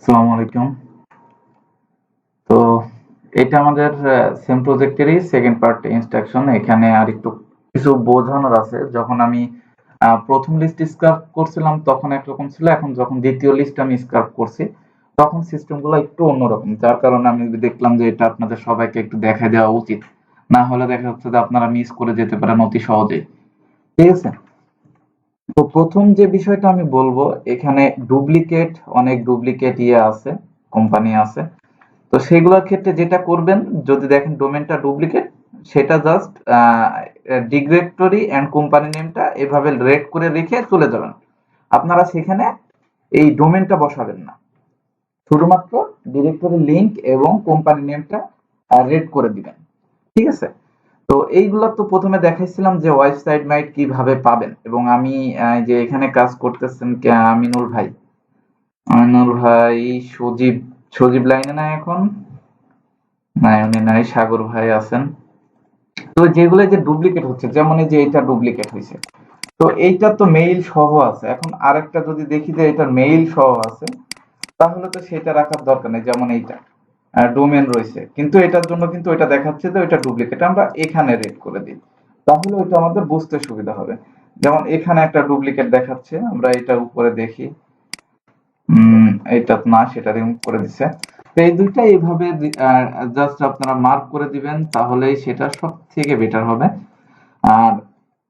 আসসালামু আলাইকুম। তো এটা আমাদের সেম প্রজেক্টেরই সেকেন্ড পার্ট ইনস্ট্রাকশন। এখানে আর একটু কিছু বোঝানোর আছে। যখন আমি প্রথম লিস্ট স্ক্রাব করছিলাম তখন একরকম ছিল, এখন যখন দ্বিতীয় লিস্ট আমি স্ক্রাব করছি তখন সিস্টেমগুলো একটু অন্যরকম, যার কারণে আমি দেখলাম যে এটা আপনাদের সবাইকে একটু দেখাই দেওয়া উচিত। না হলে দেখা যাচ্ছে যে আপনারা মিস করে যেতে পারেন অতি সহজেই। ঠিক আছে? তো প্রথম যে বিষয়টা আমি বলবো, এখানে অনেক ডুপ্লিকেট আছে, কোম্পানি আছে। তো সেগুলোর ক্ষেত্রে যেটা করবেন, যদি দেখেন ডোমেনটা ডুপ্লিকেট, সেটা জাস্ট ডিরেক্টরি অ্যান্ড কোম্পানি নেমটা এভাবে রেড করে রেখে চলে যাবেন। আপনারা সেখানে এই ডোমেনটা বসাবেন না, শুধুমাত্র ডিরেক্টরি লিংক এবং কোম্পানি নেমটা রেড করে দিবেন। ঠিক আছে? তো এইগুলা তো প্রথমে দেখাইছিলাম যে ওয়েবসাইট মাইট কিভাবে পাবেন, এবং আমি যে এখানে কাজ করতেছেন আমিনুল ভাই, সজীব সজীব লাইনে নাই এখন? নাই, উনি নাই, সাগর ভাই আছেন। তো যেগুলো যে ডুপ্লিকেট হচ্ছে, যেমন এই যে এটা ডুপ্লিকেট হয়েছে, তো এইটা তো মেইল সহ আছে। এখন আরেকটা যদি দেখি যে এটা মেইল সহ আছে, তাহলে তো সেটা রাখার দরকার নেই। যেমন এইটা ডোমেন রয়েছে, কিন্তু এটার জন্য কিন্তু ওইটা দেখাচ্ছে যে ওইটা ডুপ্লিকেট, আমরা এখানে রেড করে দিই, তাহলে ওইটা আমাদের বুঝতে সুবিধা হবে। যেমন এখানে একটা ডুপ্লিকেট দেখাচ্ছে, আমরা এটা উপরে দেখি, এটা না, সেটা রিমুভ করে দিছে। তো এই দুইটা এইভাবে জাস্ট আপনারা মার্ক করে দিবেন, তাহলেই সেটা সব থেকে বেটার হবে। আর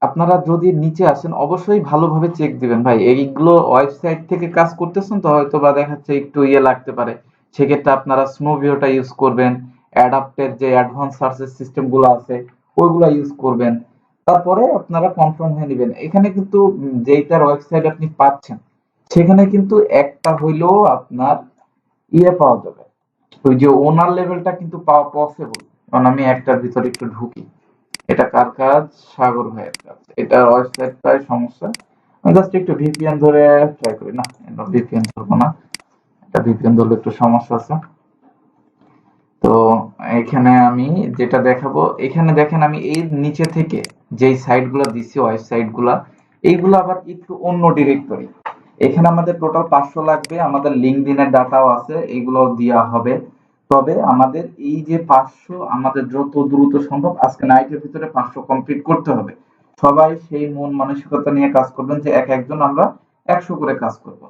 আপনারা যদি নিচে আসেন, অবশ্যই ভালোভাবে চেক দিবেন ভাই। এইগুলো ওয়েবসাইট থেকে কাজ করতেছেন তো হয়তো বা দেখাচ্ছে একটু লাগতে পারে, সেক্ষেত্রে আপনারা স্নোভিওটা ইউজ করবেন, অ্যাডাপ্টের যে অ্যাডভান্স সার্চেস সিস্টেম গুলো আছে ওইগুলো ইউজ করবেন। তারপরে আপনারা কনফার্ম হয়ে নেবেন। এখানে কিন্তু যেইটার ওয়েবসাইট আপনি পাচ্ছেন, সেখানে কিন্তু একটা হইলেও আপনার পাওয়া যাবে, ওই যে ওনার লেভেলটা কিন্তু পাওয়া পসিবল। কারণ আমি একটার ভিতরে একটু ঢুকি, এটা কার কাজ? সাগর ভাইয়ের কাজ। এটা ওয়েবসাইটটায় সমস্যা। আমি জাস্ট একটু ভিপিএন ধরে ট্রাই করি। না, ভিপিএন ধরবো না, এটা ভিপিএন ধরলে একটু সমস্যা আছে। তো এখানে আমি যেটা দেখাবো, এখানে দেখেন আমি এই নিচে থেকে যেই সাইট গুলা দিচ্ছি, ওয়েবসাইট গুলা, এইগুলো আবার একটু অন্য ডিরেক্টরি। এখানে আমাদের টোটাল 500 লাগবে, আমাদের লিঙ্কডইনের ডাটাও আছে, এগুলো দেওয়া হবে। তবে আমাদের এই যে 500, আমাদের যত দ্রুত সম্ভব আজকে নাইটের ভিতরে 500 কমপ্লিট করতে হবে। সবাই সেই মন মানসিকতা নিয়ে কাজ করবেন যে এক একজন আমরা 100 করে কাজ করব।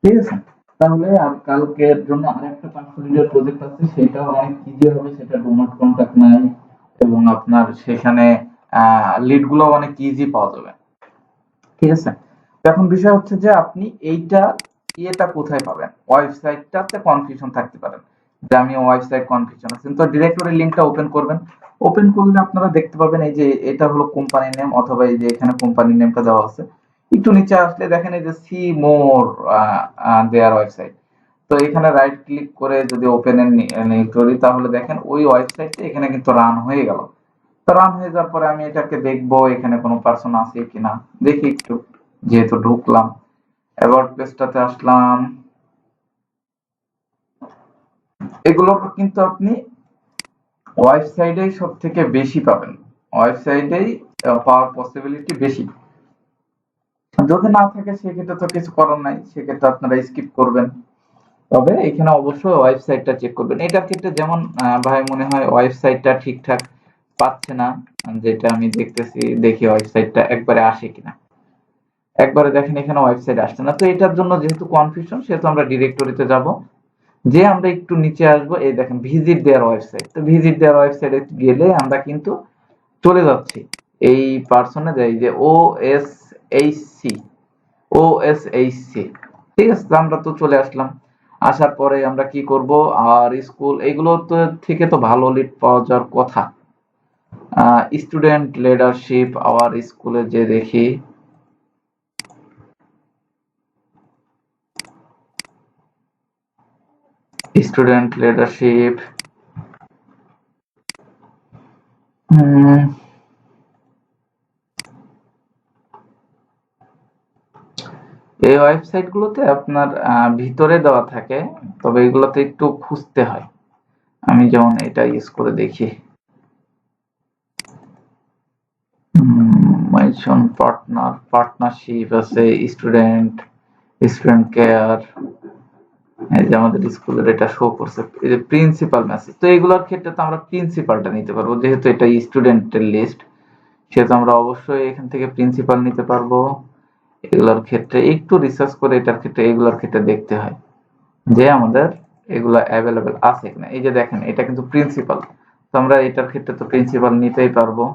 ঠিক আছে? তাহলে আর কালকের জন্য আরেকটা 500 লিটার প্রজেক্ট আছে, সেটাও অনেক ইজি হবে। সেটা ডু নট কন্টাক্ট নাই, এবং আপনার সেখানে লিড গুলো অনেক ইজি পাওয়া যাবে। ঠিক আছে? তো এখন বিষয় হচ্ছে যে আপনি এইটা কোথায় পাবেন? ওয়েবসাইটটাতে কনফিউশন থাকতে পারেন যে আমি ওয়েবসাইট কনফিউশন আছে, তো ডিরেক্টরি লিংকটা ওপেন করবেন। ওপেন করলে আপনারা দেখতে পাবেন এই যে এটা হলো কোম্পানি নেম, অথবা এই যে এখানে কোম্পানি নেমটা দেওয়া আছে। একটু নিচে আসলে দেখেন এই যে সি মোর দেয়ার ওয়েবসাইট। তো এখানে রাইট ক্লিক করে যদি ওপেন এর করি, তাহলে দেখেন ওই ওয়েবসাইটটা এখানে কিন্তু রান হয়ে গেল। তো রান হয়ে যাওয়ার পরে আমি এটাকে দেখবো এখানে কোনো পার্সন আছে কিনা, দেখি একটু। যেহেতু ঢুকলাম, অ্যাবাউট পেজটাতে আসলাম, এগুলো কিন্তু আপনি ওয়েবসাইটেই সব থেকে বেশি পাবেন। ওয়েবসাইটেই পাওয়ার পসিবিলিটি বেশি। যদি না থাকে সেক্ষেত্রে তো কিছু করার নাই, সেক্ষেত্রে আপনারা স্কিপ করবেন। তবে এখানে অবশ্যই ওয়েবসাইটটা চেক করবেন। এটার ক্ষেত্রে যেমন ভাই মনে হয় ওয়েবসাইটটা ঠিকঠাক পাচ্ছে না, যেটা আমি দেখতেছি, দেখি ওয়েবসাইটটা একবারে আসে কিনা। একবারে দেখেন এখানে ওয়েবসাইট আসছে না, তো এটার জন্য যেহেতু কনফিউশন, সেহেতু আমরা ডিরেক্টরিতে যাব, যে আমরা একটু নিচে আসবো, এই দেখেন ভিজিট দেয়ার ওয়েবসাইট। তো ভিজিট দেয়ার ওয়েবসাইটে গেলে আমরা কিন্তু চলে যাচ্ছি এই পার্সনে, যাই যে ও এস এইচ সি। ঠিক আছে? তো আমরা তো চলে আসলাম। আসার পরে আমরা কি করব? আর স্কুল এইগুলো তো থেকে তো ভালো লিড পাওয়া যাওয়ার কথা। স্টুডেন্ট লিডারশিপ আওয়ার স্কুলে যে দেখি, স্টুডেন্ট লিডারশিপ, এই ওয়েবসাইট গুলোতে আপনার ভিতরে দেওয়া থাকে, তবে এগুলোতে একটু খুঁজতে হয়। আমি যেমন এটা ইউজ করে দেখি, মেনশন পার্টনারশিপ আছে, স্টুডেন্ট কেয়ার, এই যে আমাদের স্কুলের এটা শো করছে, এই যে প্রিন্সিপাল মেসেজ। তো এগুলোর ক্ষেত্রে তো আমরা প্রিন্সিপালটা নিতে পারবো, যেহেতু এটা স্টুডেন্টের লিস্ট, সেহেতু আমরা অবশ্যই এখান থেকে প্রিন্সিপাল নিতে পারবো। এগুলোর ক্ষেত্রে একটু রিসার্চ করে এটার ক্ষেত্রে এগুলোর ক্ষেত্রে দেখতে হয় যে আমাদের এগুলা অ্যাভেলেবেল আছে কিনা। এই যে দেখেন এটা কিন্তু প্রিন্সিপাল, তো আমরা এটার ক্ষেত্রে তো প্রিন্সিপাল নিতেই পারবো।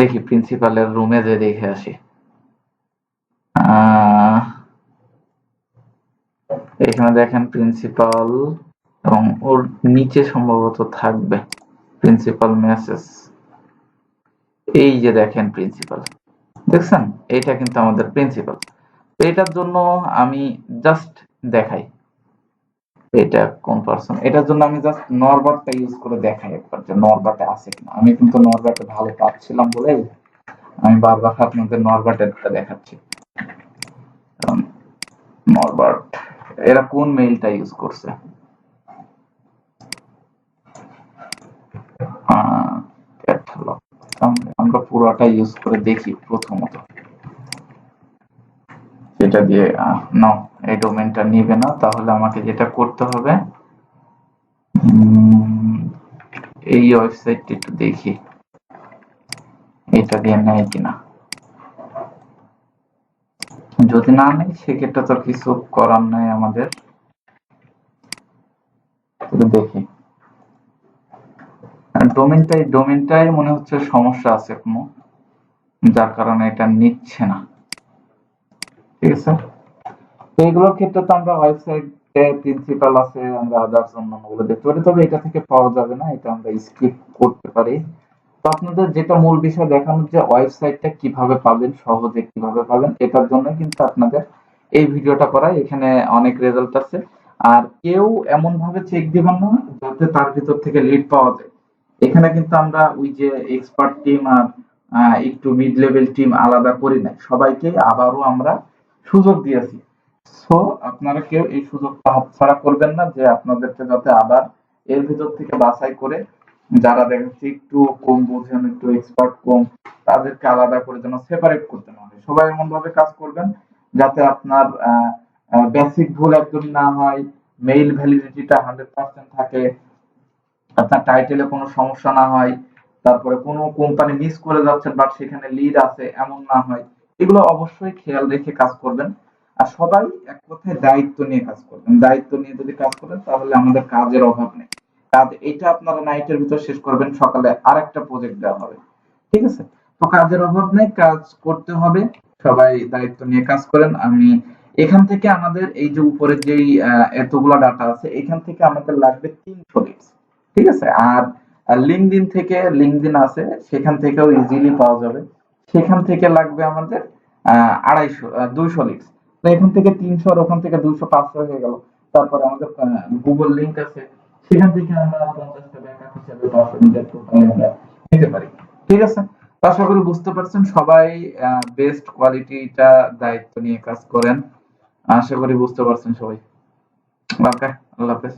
দেখি প্রিন্সিপালের রুমে যে দেখে আসি। এখানে দেখেন প্রিন্সিপাল, এবং ওর নিচে সম্ভবত থাকবে প্রিন্সিপাল মেসেজ। এই যে দেখেন প্রিন্সিপাল, দেখছেন এটা কিন্তু আমাদের প্রিন্সিপাল। তো এটার জন্য আমি জাস্ট দেখাই এটা কোন পারসন, এটার জন্য আমি জাস্ট নরবারটা ইউজ করে দেখাই একবার যে নরবাটে আছে কিনা। আমি কিন্তু নরবাটে ভালো পাচ্ছিলাম বলে আমি বারবার আপনাদের নরবাটেরটা দেখাচ্ছি। নরবাট এরা কোন মেইলটা ইউজ করছে, ক্যাটালগ। আমরা পুরোটা ইউজ করে দেখি প্রথমত। সেটা দিয়ে না, এই ডোমেনটা নিবে না, তাহলে আমাকে যেটা করতে হবে এই ওয়েবসাইটটি একটু দেখি এটা দিয়ে নেয় কিনা। যদি না নেই সেক্ষেত্রে তো কিছু করার নাই আমাদের। দেখি ডোমেনটাই মনে হচ্ছে সমস্যা আছে কোনো, যার কারণে এটা নিচ্ছে না। ঠিক আছে, এইগুলোর ক্ষেত্রে তো আমরা ওয়েবসাইটে প্রিন্সিপাল আছে, আমরা আদার্স অন্যান্যগুলো দেখতে পারি, তবে এটা থেকে পাওয়া যাবে না, এটা আমরা স্কিপ করতে পারি। তো আপনাদের যেটা মূল বিষয় দেখানোর যে ওয়েবসাইটটা কিভাবে পাবেন, সহজে কিভাবে পাবেন, এটার জন্য কিন্তু আপনাদের এই ভিডিওটা করা। এখানে অনেক রেজাল্ট আছে, আর কেউ এমন ভাবে চেক দিবেন না যাতে তার ভিতর থেকে লিড পাওয়া যায়। এখানে কিন্তু আমরা ওই যে এক্সপার্ট টিম আর একটু মিড লেভেল টিম আলাদা করি নাই, সবাইকে আবারও আমরা সুযোগ দিয়েছি। সো আপনারা কেউ এই সুযোগটা হাতছাড়া করবেন না, যে আপনাদেরকে যাতে আবার এর ভিতর থেকে বাছাই করে যারা দেখাচ্ছে একটু কম বোঝেন, একটু এক্সপার্ট কম, তাদেরকে আলাদা করে যেন সেপারেট করতে না হয়। সবাই এমন ভাবে কাজ করবেন যাতে আপনার বেসিক ভুল একদমই না হয়, মেইল ভ্যালিডিটিটা 100% থাকে, আপনার টাইটেলে কোনো সমস্যা না হয়, তারপরে কোনো কোম্পানি মিস করে যাচ্ছেন বাট সেখানে লিড আছে এমন না হয়। এগুলো অবশ্যই খেয়াল রেখে কাজ করবেন। আর সবাই এক কথায় দায়িত্ব নিয়ে কাজ করবেন। দায়িত্ব নিয়ে যদি কাজ করেন তাহলে আমাদের কাজের অভাব নেই। কাজ এটা আপনারা নাইটের ভিতর শেষ করবেন, সকালে আরেকটা প্রজেক্ট দেওয়া হবে। ঠিক আছে, তো কাজের অভাব নেই, কাজ করতে হবে। সবাই দায়িত্ব নিয়ে কাজ করেন। আমি এখান থেকে আমাদের এই যে উপরে যেই এতগুলা ডাটা আছে, এখান থেকে আমাদের লাগবে 300 লিডস। ঠিক আছে, আর লিঙ্কডইন থেকে, লিঙ্কডইন আছে সেখান থেকেও ইজিলি পাওয়া যাবে, সেখান থেকে লাগবে আমাদের 200 লিডস। তো এখান থেকে 300 আর ওখান থেকে 200, 500 হয়ে গেল। তারপরে আমাদের গুগল লিংক আছে, সেখান থেকে আমরা 50টা ব্যাকআপ হিসেবে 500 লিডের প্রোফাইল আমরা নিতে পারি। ঠিক আছে, তো আশা করি বুঝতে পারছেন। সবাই বেস্ট কোয়ালিটিটা দায়িত্ব নিয়ে কাজ করেন। আশা করি বুঝতে পারছেন সবাই। ওকে, আল্লাহ হাফেজ।